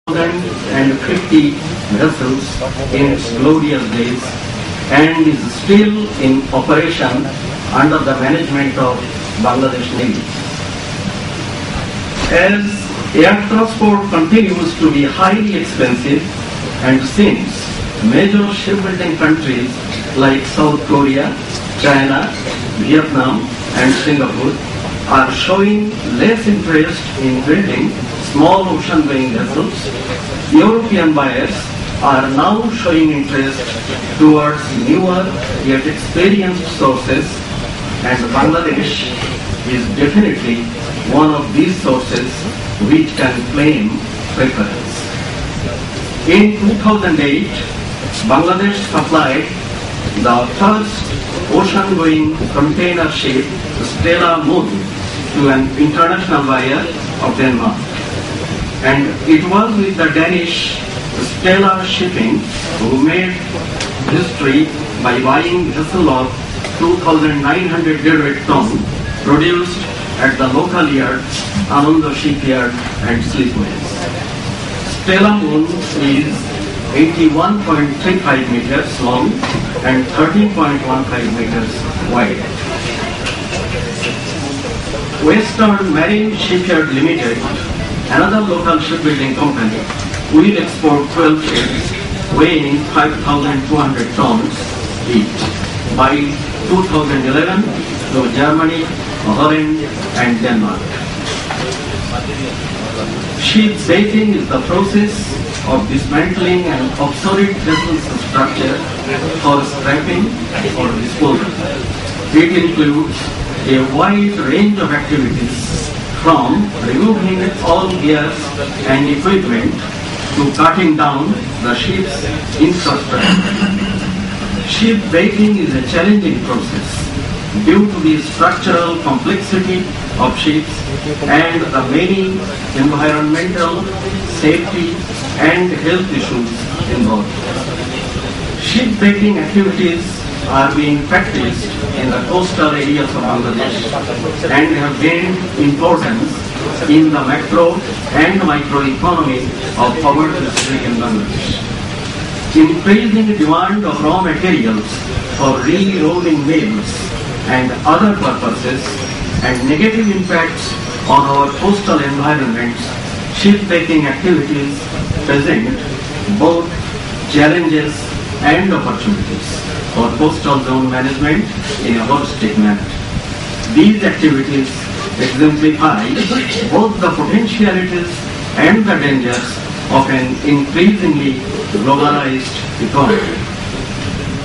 150 vessels in its glorious days and is still in operation under the management of Bangladesh Navy. As air transport continues to be highly expensive, and since major shipbuilding countries like South Korea, China, Vietnam and Singapore are showing less interest in building small ocean-going vessels, European buyers are now showing interest towards newer yet experienced sources, and Bangladesh is definitely one of these sources which can claim preference. In 2008, Bangladesh supplied the first ocean-going container ship, Stella Moon, to an international buyer of Denmark. And it was with the Danish Stella Shipping who made history by buying a vessel of 2,900 deadweight tons produced at the local yard, Ananda Shipyard and Sleepways. Stella Moon is 81.35 meters long and 13.15 meters wide. Western Marine Shipyard Limited, another local shipbuilding company, will export 12 ships weighing 5,200 tons each by 2011 to Germany, Holland and Denmark. Shipbuilding is the process of dismantling an obsolete vessel structure for scrapping or disposal. It includes a wide range of activities, from removing all gears and equipment to cutting down the ship's infrastructure. Shipbuilding is a challenging process due to the structural complexity of ships and the many environmental, safety and health issues involved. Shipbuilding activities are being practiced in the coastal areas of Bangladesh and have gained importance in the macro and micro economy of our district in Bangladesh. Increasing demand of raw materials for re-rolling mills and other purposes and negative impacts on our coastal environments, shipbuilding activities present both challenges and opportunities for coastal zone management in a holistic manner. These activities exemplify both the potentialities and the dangers of an increasingly globalized economy.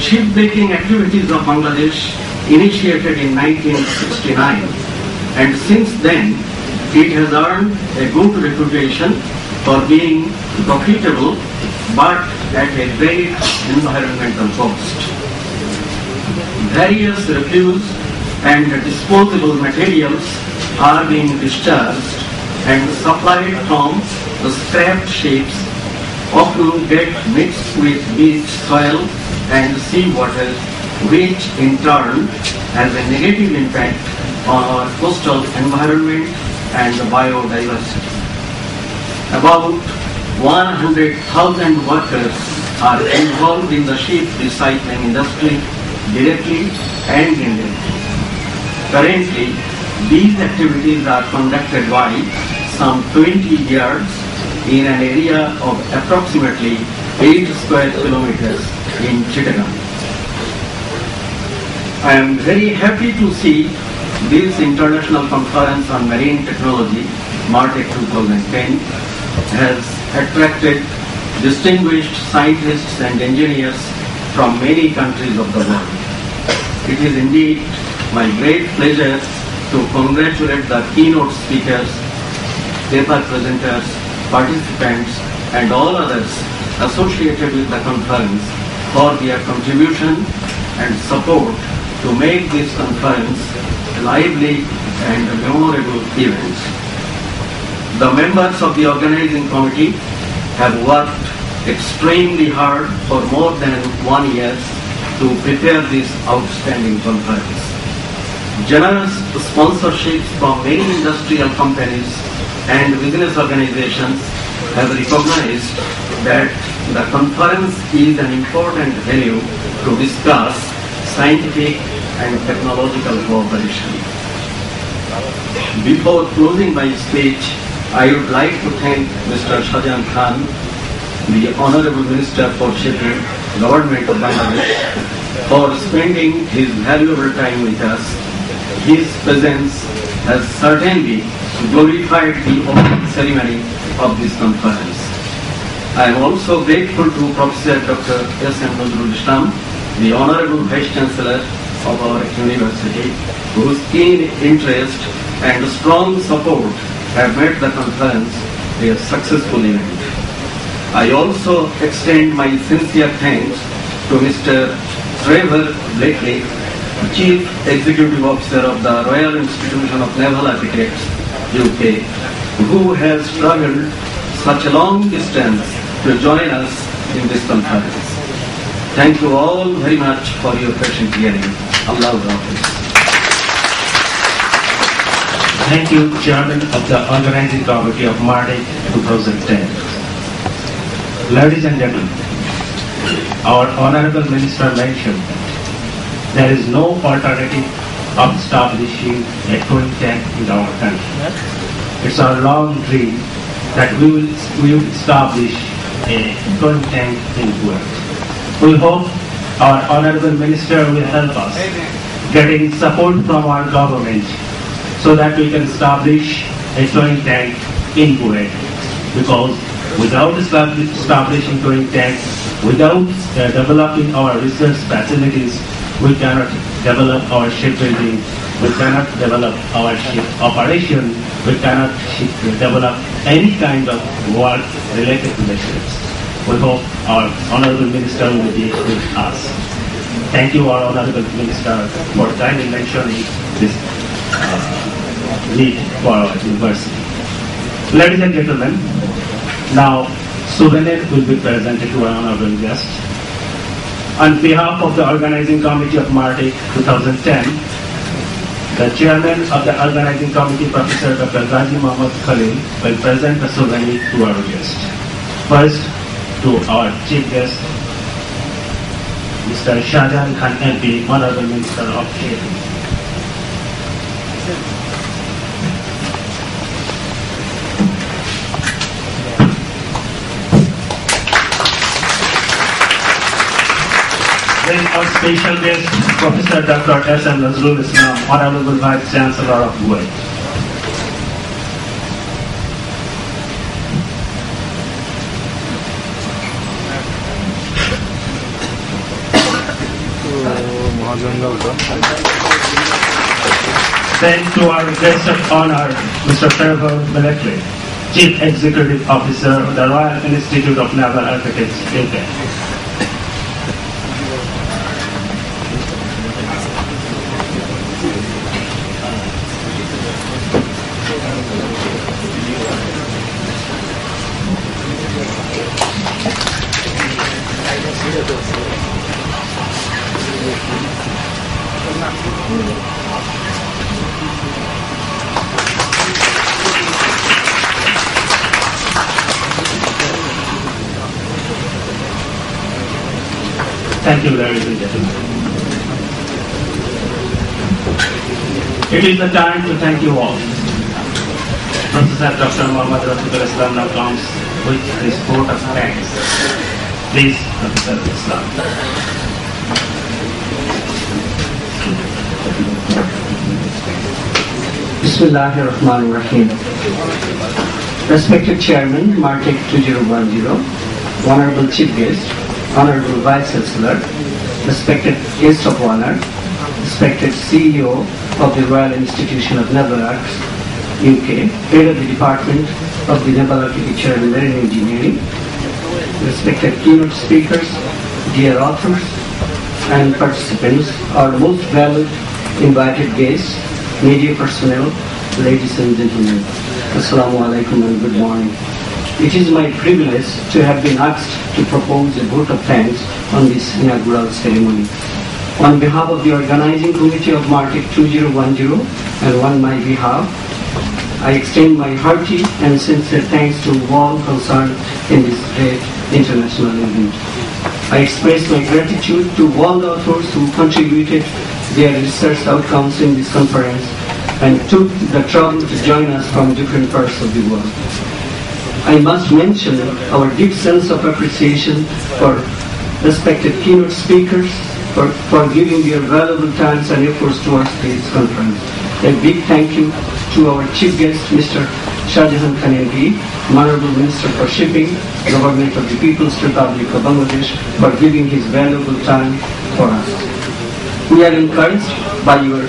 Shipbuilding activities of Bangladesh initiated in 1969, and since then it has earned a good reputation for being profitable but at a great environmental cost. Various refuse and disposable materials are being discharged and supplied from the scrapped ships, often get mixed with beach soil and seawater, which in turn has a negative impact on our coastal environment and biodiversity. About 100,000 workers are involved in the ship recycling industry directly and indirectly. Currently, these activities are conducted by some 20 yards in an area of approximately 8 square kilometers in Chittagong. I am very happy to see this International Conference on Marine Technology, MARTEC 2010, has attracted distinguished scientists and engineers from many countries of the world. It is indeed my great pleasure to congratulate the keynote speakers, paper presenters, participants, and all others associated with the conference for their contribution and support to make this conference a lively and memorable event. The members of the organizing committee have worked extremely hard for more than 1 year to prepare this outstanding conference. Generous sponsorships from many industrial companies and business organizations have recognized that the conference is an important venue to discuss scientific and technological cooperation. Before closing my speech, I would like to thank Mr. Shahjahan Khan, the Honorable Minister for Shipping, Government of Bangladesh, for spending his valuable time with us. His presence has certainly glorified the opening ceremony of this conference. I am also grateful to Professor Dr. S.M. Nazrul Islam, the Honorable Vice Chancellor of our university, whose keen interest and strong support have made the conference a successful event. I also extend my sincere thanks to Mr. Trevor Blakely, Chief Executive Officer of the Royal Institution of Naval Architects, UK, who has travelled such a long distance to join us in this conference. Thank you all very much for your patient hearing. Allah Hafiz. Thank you, Chairman of the Organizing Committee of MARTEC 2010. Ladies and gentlemen, our Honorable Minister mentioned there is no alternative of establishing a twin tank in our country. It's our long dream that we will establish a twin tank in Kuwait. We hope our Honorable Minister will help us getting support from our government so that we can establish a twin tank in Kuwait. Because without establishing twin tanks, without developing our research facilities, we cannot develop our shipbuilding, we cannot develop our ship operation, we cannot develop any kind of work related to the ships. We hope our Honorable Minister will be with us. Thank you, our Honorable Minister, for kindly mentioning this need for our university. Ladies and gentlemen, now souvenir will be presented to our honorable guest. On behalf of the Organizing Committee of MARTEC 2010, the Chairman of the Organizing Committee, Professor Dr. Ghazi Muhammad Khalil, will present the souvenir to our guest. First, to our Chief Guest, Mr. Shahjahan Khan MP, Honorable Minister of Shipping. Then our special guest, Professor Dr. S.M. Nazrul Islam, Honorable Vice Chancellor of Kuwait. Then to our guest of honor, Mr. Trevor Blakely, Chief Executive Officer of the Royal Institute of Naval Architects, UK. Thank you, ladies and gentlemen. It is the time to thank you all. Professor Dr. Muhammad Rafiqul Islam now comes with his vote of thanks. Please, Professor Islam. Bismillahirrahmanirrahim. Respected Chairman, MARTEC 2010, Honorable Chief Guest, Honorable Vice Chancellor, respected guest of honor, respected CEO of the Royal Institution of Naval Arts, UK, Head of the Department of the Naval Architecture and Marine Engineering, respected keynote speakers, dear authors and participants, our most valued invited guests, media personnel, ladies and gentlemen, Assalamu alaikum and good morning. It is my privilege to have been asked to propose a vote of thanks on this inaugural ceremony. On behalf of the Organizing Committee of MARTEC 2010 and on my behalf, I extend my hearty and sincere thanks to all concerned in this great international event. I express my gratitude to all the authors who contributed their research outcomes in this conference and took the trouble to join us from different parts of the world. I must mention our deep sense of appreciation for respected keynote speakers for giving their valuable times and efforts towards this conference. A big thank you to our chief guest, Mr. Shahjahan Khanelgi, Honorable Minister for Shipping, Government of the People's Republic of Bangladesh, for giving his valuable time for us. We are encouraged by your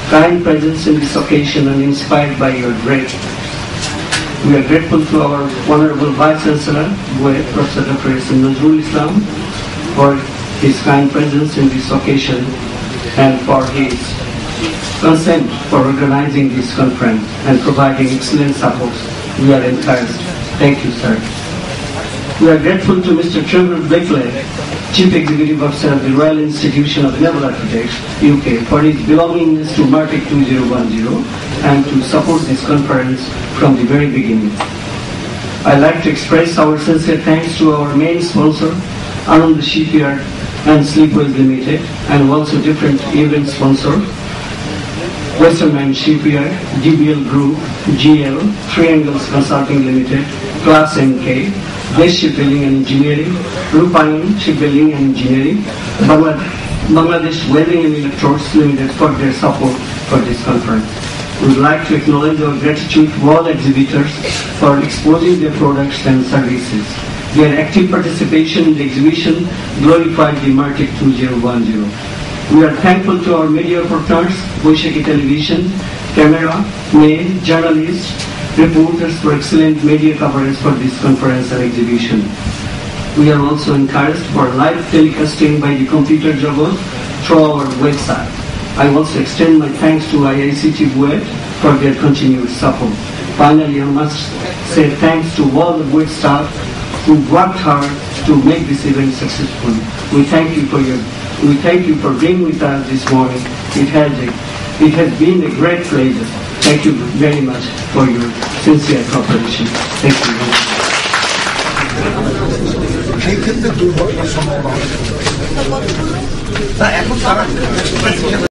kind presence in this occasion and inspired by your great. We are grateful to our Honorable Vice Chancellor, Professor Dr. Nazrul Islam, for his kind presence in this occasion and for his consent for organizing this conference and providing excellent support. We are encouraged. Thank you, sir. We are grateful to Mr. Trevor Blakely, Chief Executive Officer of the Royal Institution of Naval Architects, UK, for his belongingness to MARTEC 2010 and to support this conference from the very beginning. I'd like to express our sincere thanks to our main sponsor, Anand Shipyard and Sleepways Limited, and also different event sponsors, Western Man Shipyard, DBL Group, GL, Three Angles Consulting Limited, Class MK, Best Shipbuilding and Engineering, Rupayan Shipbuilding and Engineering, Bangladesh Welding and Electrodes Limited for their support for this conference. We would like to acknowledge our gratitude to all exhibitors for exposing their products and services. Their active participation in the exhibition glorified the MARTEC 2010. We are thankful to our media partners, Boishaki Television, Camera, Mail, journalists, reporters for excellent media coverage for this conference and exhibition. We are also encouraged for live telecasting by the Computer Jagad through our website. I also extend my thanks to IICT Buet for their continued support. Finally, I must say thanks to all the Buet staff who worked hard to make this event successful. We thank you for being with us this morning. It has been a great pleasure. Thank you very much for your sincere cooperation. Thank you very much.